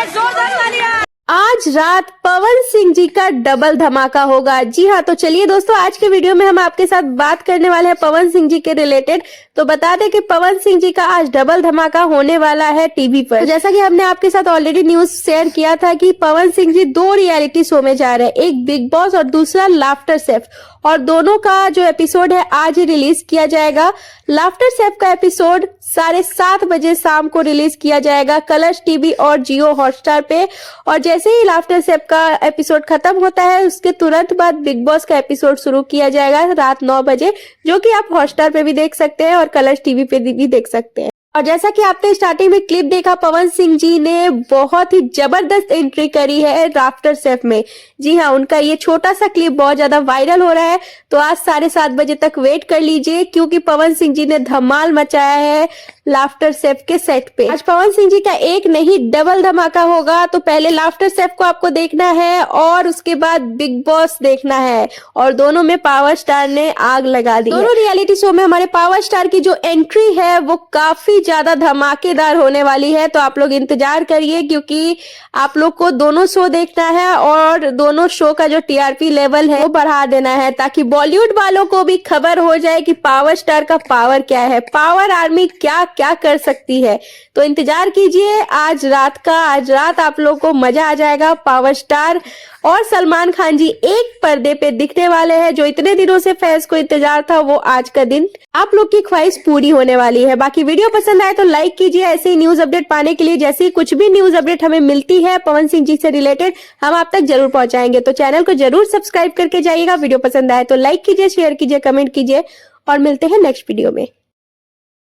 आज रात पवन सिंह जी का डबल धमाका होगा। जी हाँ, तो चलिए दोस्तों, आज के वीडियो में हम आपके साथ बात करने वाले हैं पवन सिंह जी के रिलेटेड। तो बता दें कि पवन सिंह जी का आज डबल धमाका होने वाला है टीवी पर। तो जैसा कि हमने आपके साथ ऑलरेडी न्यूज शेयर किया था कि पवन सिंह जी 2 रियलिटी शो में जा रहे हैं, एक बिग बॉस और दूसरा लाफ्टर शेफ, और दोनों का जो एपिसोड है आज ही रिलीज किया जाएगा। लाफ्टर शेफ का एपिसोड 7:30 बजे शाम को रिलीज किया जाएगा कलर्स टीवी और जियो हॉटस्टार पे। और जैसे ही लाफ्टर शेफ का एपिसोड खत्म होता है उसके तुरंत बाद बिग बॉस का एपिसोड शुरू किया जाएगा रात 9 बजे, जो कि आप हॉटस्टार पे भी देख सकते हैं और कलर्स टीवी पे भी देख सकते हैं। और जैसा कि आपने स्टार्टिंग में क्लिप देखा, पवन सिंह जी ने बहुत ही जबरदस्त एंट्री करी है लाफ्टर शेफ में। जी हाँ, उनका ये छोटा सा क्लिप बहुत ज्यादा वायरल हो रहा है। तो आज 7:30 बजे तक वेट कर लीजिए, क्योंकि पवन सिंह जी ने धमाल मचाया है लाफ्टर शेफ के सेट पे। आज पवन सिंह जी का एक नहीं डबल धमाका होगा। तो पहले लाफ्टर शेफ को आपको देखना है और उसके बाद बिग बॉस देखना है, और दोनों में पावर स्टार ने आग लगा दी। दोनों रियलिटी शो में हमारे पावर स्टार की जो एंट्री है वो काफी ज्यादा धमाकेदार होने वाली है। तो आप लोग इंतजार करिए, क्योंकि आप लोग को दोनों शो देखना है और दोनों शो का जो टीआरपी लेवल है वो बढ़ा देना है, ताकि बॉलीवुड वालों को भी खबर हो जाए कि पावर स्टार का पावर क्या है, पावर आर्मी क्या क्या कर सकती है। तो इंतजार कीजिए आज रात आप लोग को मजा आ जाएगा। पावर स्टार और सलमान खान जी एक पर्दे पे दिखने वाले हैं। जो इतने दिनों से फैंस को इंतजार था, वो आज का दिन आप लोग की ख्वाहिश पूरी होने वाली है। बाकी वीडियो पसंद आए तो लाइक कीजिए। ऐसे ही न्यूज अपडेट पाने के लिए जैसे ही कुछ भी न्यूज अपडेट हमें मिलती है पवन सिंह जी से रिलेटेड, हम आप तक जरूर पहुंचाएंगे। तो चैनल को जरूर सब्सक्राइब करके जाइएगा। वीडियो पसंद आए तो लाइक कीजिए, शेयर कीजिए, कमेंट कीजिए, और मिलते हैं नेक्स्ट वीडियो में।